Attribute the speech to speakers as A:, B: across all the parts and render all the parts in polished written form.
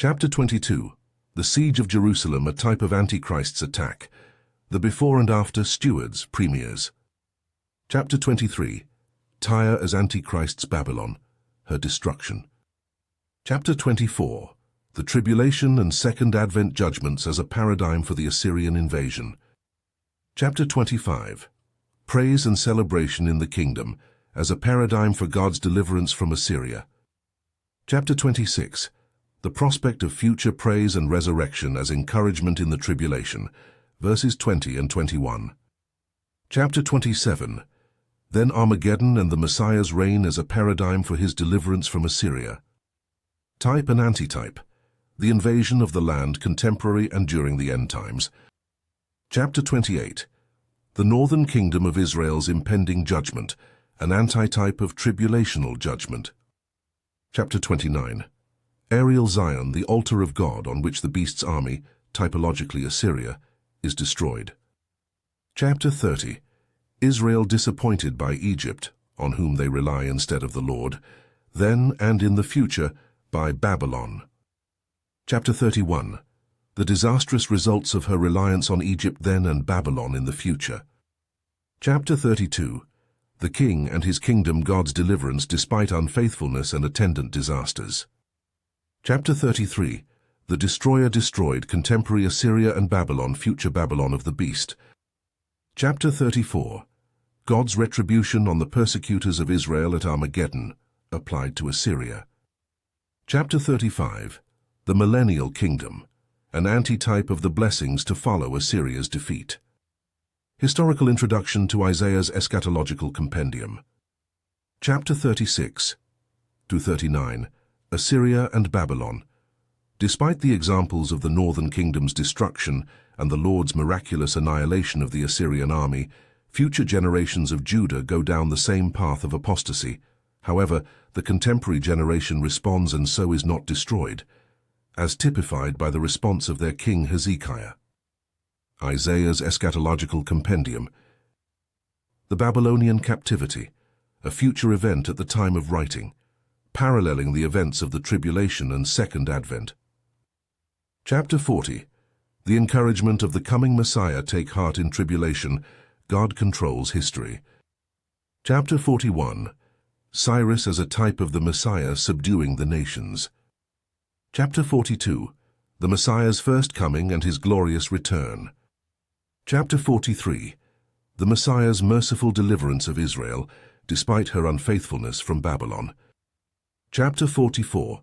A: Chapter 22. The Siege of Jerusalem, a type of Antichrist's attack. The before and after stewards, premiers. Chapter 23. Tyre as Antichrist's Babylon, her destruction. Chapter 24. The Tribulation and Second Advent Judgments as a paradigm for the Assyrian invasion. Chapter 25. Praise and Celebration in the Kingdom as a paradigm for God's deliverance from Assyria. Chapter 26. The prospect of future praise and resurrection as encouragement in the tribulation, verses 20 and 21. Chapter 27. Then Armageddon and the Messiah's reign as a paradigm for his deliverance from Assyria. Type and antitype. The invasion of the land contemporary and during the end times. Chapter 28. The northern kingdom of Israel's impending judgment, an antitype of tribulational judgment. Chapter 29. Aerial Zion, the altar of God on which the beast's army, typologically Assyria, is destroyed. Chapter 30. Israel disappointed by Egypt, on whom they rely instead of the Lord, then and in the future by Babylon. Chapter 31. The disastrous results of her reliance on Egypt then and Babylon in the future. Chapter 32. The king and his kingdom, God's deliverance despite unfaithfulness and attendant disasters. Chapter 33. The destroyer destroyed, contemporary Assyria and Babylon, future Babylon of the beast. Chapter 34. God's retribution on the persecutors of Israel at Armageddon, applied to Assyria. Chapter 35. The millennial kingdom, an antitype of the blessings to follow Assyria's defeat. Historical introduction to Isaiah's eschatological compendium. Chapter 36 to 39. Assyria and Babylon. Despite the examples of the northern kingdom's destruction and the Lord's miraculous annihilation of the Assyrian army, future generations of Judah go down the same path of apostasy. However, the contemporary generation responds and so is not destroyed, as typified by the response of their king Hezekiah. Isaiah's eschatological compendium. The Babylonian captivity, a future event at the time of writing, paralleling the events of the Tribulation and Second Advent. Chapter 40. The encouragement of the coming Messiah, take heart in tribulation, God controls history. Chapter 41. Cyrus as a type of the Messiah subduing the nations. Chapter 42. The Messiah's first coming and his glorious return. Chapter 43. The Messiah's merciful deliverance of Israel, despite her unfaithfulness from Babylon. Chapter 44.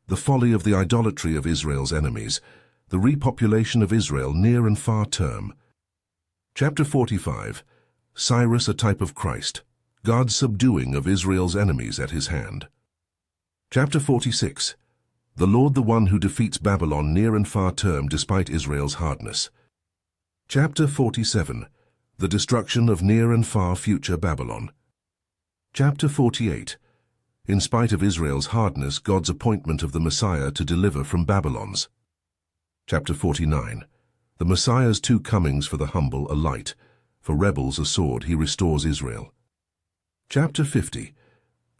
A: The folly of the idolatry of Israel's enemies, the repopulation of Israel near and far term. Chapter 45. Cyrus a type of Christ, God's subduing of Israel's enemies at his hand. Chapter 46. The Lord, the one who defeats Babylon near and far term despite Israel's hardness. Chapter 47. The destruction of near and far future Babylon. Chapter 48. In spite of Israel's hardness, God's appointment of the Messiah to deliver from Babylon's. Chapter 49. The Messiah's two comings, for the humble a light, for rebels a sword, he restores Israel. Chapter 50.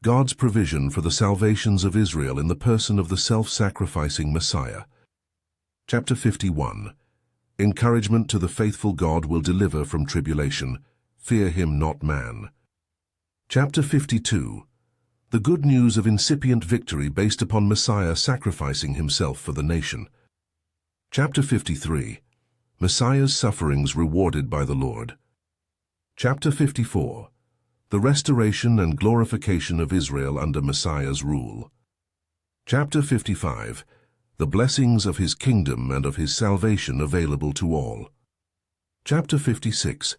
A: God's provision for the salvations of Israel in the person of the self-sacrificing Messiah. Chapter 51. Encouragement to the faithful God will deliver from tribulation. Fear him not, man. Chapter 52. The good news of incipient victory based upon Messiah sacrificing himself for the nation. Chapter 53. Messiah's sufferings rewarded by the Lord. Chapter 54. The restoration and glorification of Israel under Messiah's rule. Chapter 55. The blessings of his kingdom and of his salvation available to all. Chapter 56.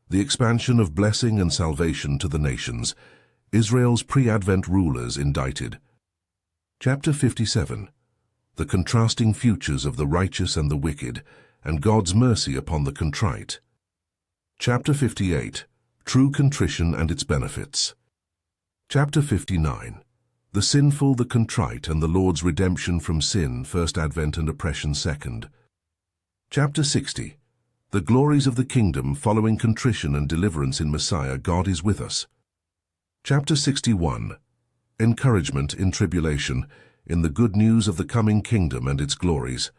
A: The expansion of blessing and salvation to the nations, Israel's pre-Advent rulers indicted. Chapter 57. The contrasting futures of the righteous and the wicked, and God's mercy upon the contrite. Chapter 58. True contrition and its benefits. Chapter 59. The sinful, the contrite, and the Lord's redemption from sin, first Advent, and oppression, second. Chapter 60. The glories of the kingdom following contrition and deliverance in Messiah, God is with us. Chapter 61. Encouragement in tribulation, in the good news of the coming kingdom and its glories.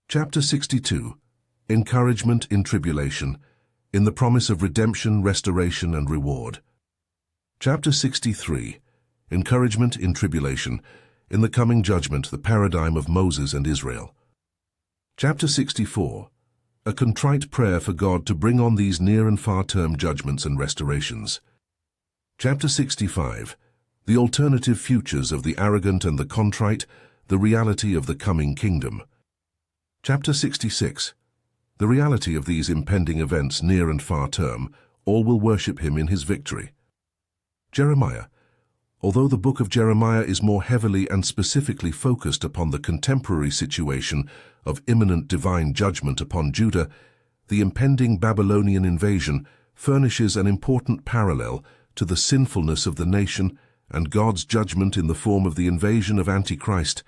A: Chapter 62, encouragement in tribulation, in the promise of redemption, restoration, and reward. Chapter 63, encouragement in tribulation, in the coming judgment, the paradigm of Moses and Israel. Chapter 64, a contrite prayer for God to bring on these near and far-term judgments and restorations. Chapter 65, the alternative futures of the arrogant and the contrite, the reality of the coming kingdom. Chapter 66, the reality of these impending events near and far term, all will worship him in his victory. Jeremiah. Although the book of Jeremiah is more heavily and specifically focused upon the contemporary situation of imminent divine judgment upon Judah, the impending Babylonian invasion furnishes an important parallel to the sinfulness of the nation and God's judgment in the form of the invasion of Antichrist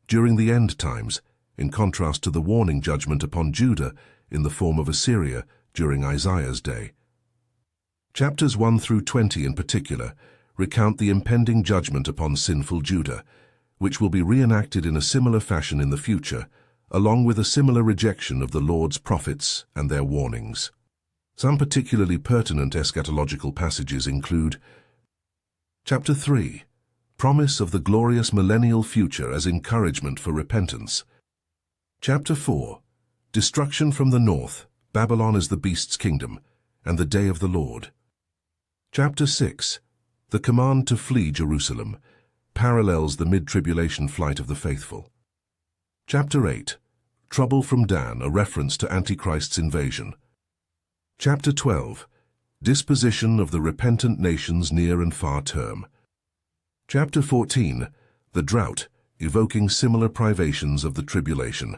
A: during the end times, in contrast to the warning judgment upon Judah in the form of Assyria during Isaiah's day. Chapters 1 through 20 in particular recount the impending judgment upon sinful Judah, which will be reenacted in a similar fashion in the future, along with a similar rejection of the Lord's prophets and their warnings. Some particularly pertinent eschatological passages include Chapter 3, promise of the glorious millennial future as encouragement for repentance. Chapter 4, destruction from the north, Babylon as the beast's kingdom, and the day of the Lord. Chapter 6, the command to flee Jerusalem, parallels the mid-tribulation flight of the faithful. Chapter 8, trouble from Dan, a reference to Antichrist's invasion. Chapter 12, disposition of the repentant nations near and far term. Chapter 14, the drought, evoking similar privations of the tribulation.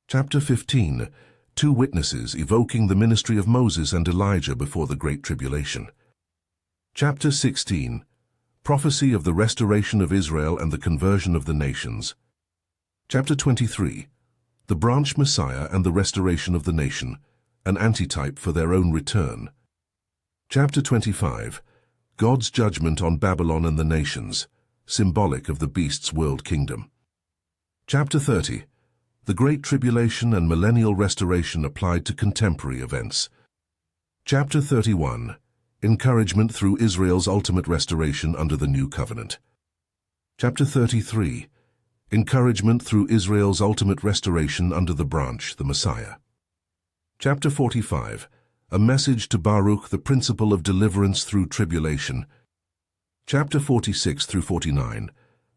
A: Chapter 15, two witnesses evoking the ministry of Moses and Elijah before the Great Tribulation. Chapter 16, prophecy of the restoration of Israel and the conversion of the nations. Chapter 23, the branch Messiah and the restoration of the nation, an antitype for their own return. Chapter 25, God's judgment on Babylon and the nations, symbolic of the beast's world kingdom. Chapter 30, the Great Tribulation and millennial restoration applied to contemporary events. Chapter 31, encouragement through Israel's ultimate restoration under the new covenant. Chapter 33, encouragement through Israel's ultimate restoration under the branch, the Messiah. Chapter 45, a message to Baruch, the principle of deliverance through tribulation. Chapter 46 through 49,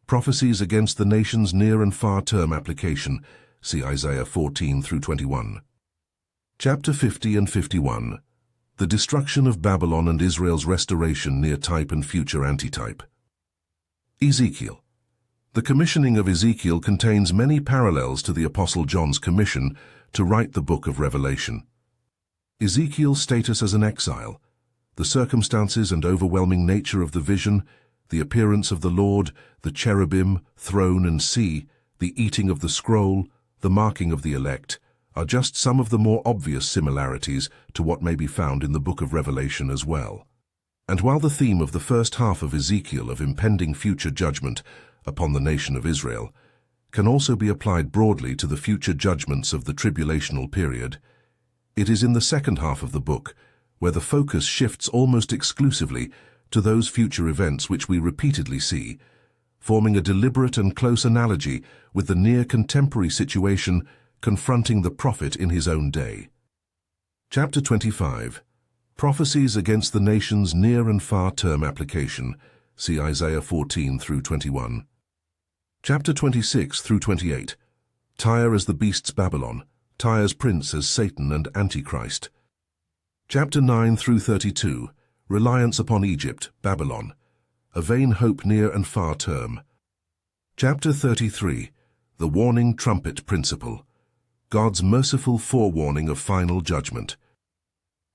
A: prophecies against the nation's near and far term application. See Isaiah 14 through 21. Chapter 50 and 51, the destruction of Babylon and Israel's restoration, near type and future antitype. Ezekiel. The commissioning of Ezekiel contains many parallels to the Apostle John's commission to write the book of Revelation. Ezekiel's status as an exile, the circumstances and overwhelming nature of the vision, the appearance of the Lord, the cherubim, throne and sea, the eating of the scroll, the marking of the elect, are just some of the more obvious similarities to what may be found in the book of Revelation as well. And while the theme of the first half of Ezekiel of impending future judgment upon the nation of Israel can also be applied broadly to the future judgments of the tribulational period, it is in the second half of the book where the focus shifts almost exclusively to those future events which we repeatedly see, forming a deliberate and close analogy with the near contemporary situation confronting the prophet in his own day. Chapter 25, prophecies against the nation's near and far term application. See Isaiah 14 through 21. Chapter 26 through 28, Tyre as the beast's Babylon, Tyre's prince as Satan and Antichrist. Chapter 9 through 32, reliance upon Egypt, Babylon, a vain hope near and far term. Chapter 33, the warning trumpet principle, God's merciful forewarning of final judgment.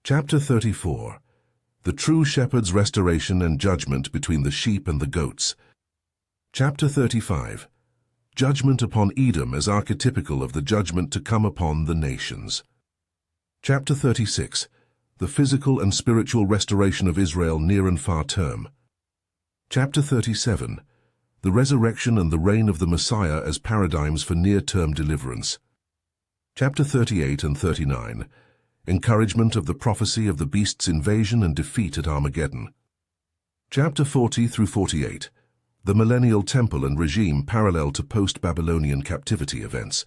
A: Chapter 34, the true shepherd's restoration and judgment between the sheep and the goats. Chapter 35, judgment upon Edom as archetypical of the judgment to come upon the nations. Chapter 36, the physical and spiritual restoration of Israel near and far term. Chapter 37, the resurrection and the reign of the Messiah as paradigms for near-term deliverance. Chapter 38 and 39. Encouragement of the prophecy of the beast's invasion and defeat at Armageddon. Chapter 40 through 48. The millennial temple and regime parallel to post-Babylonian captivity events,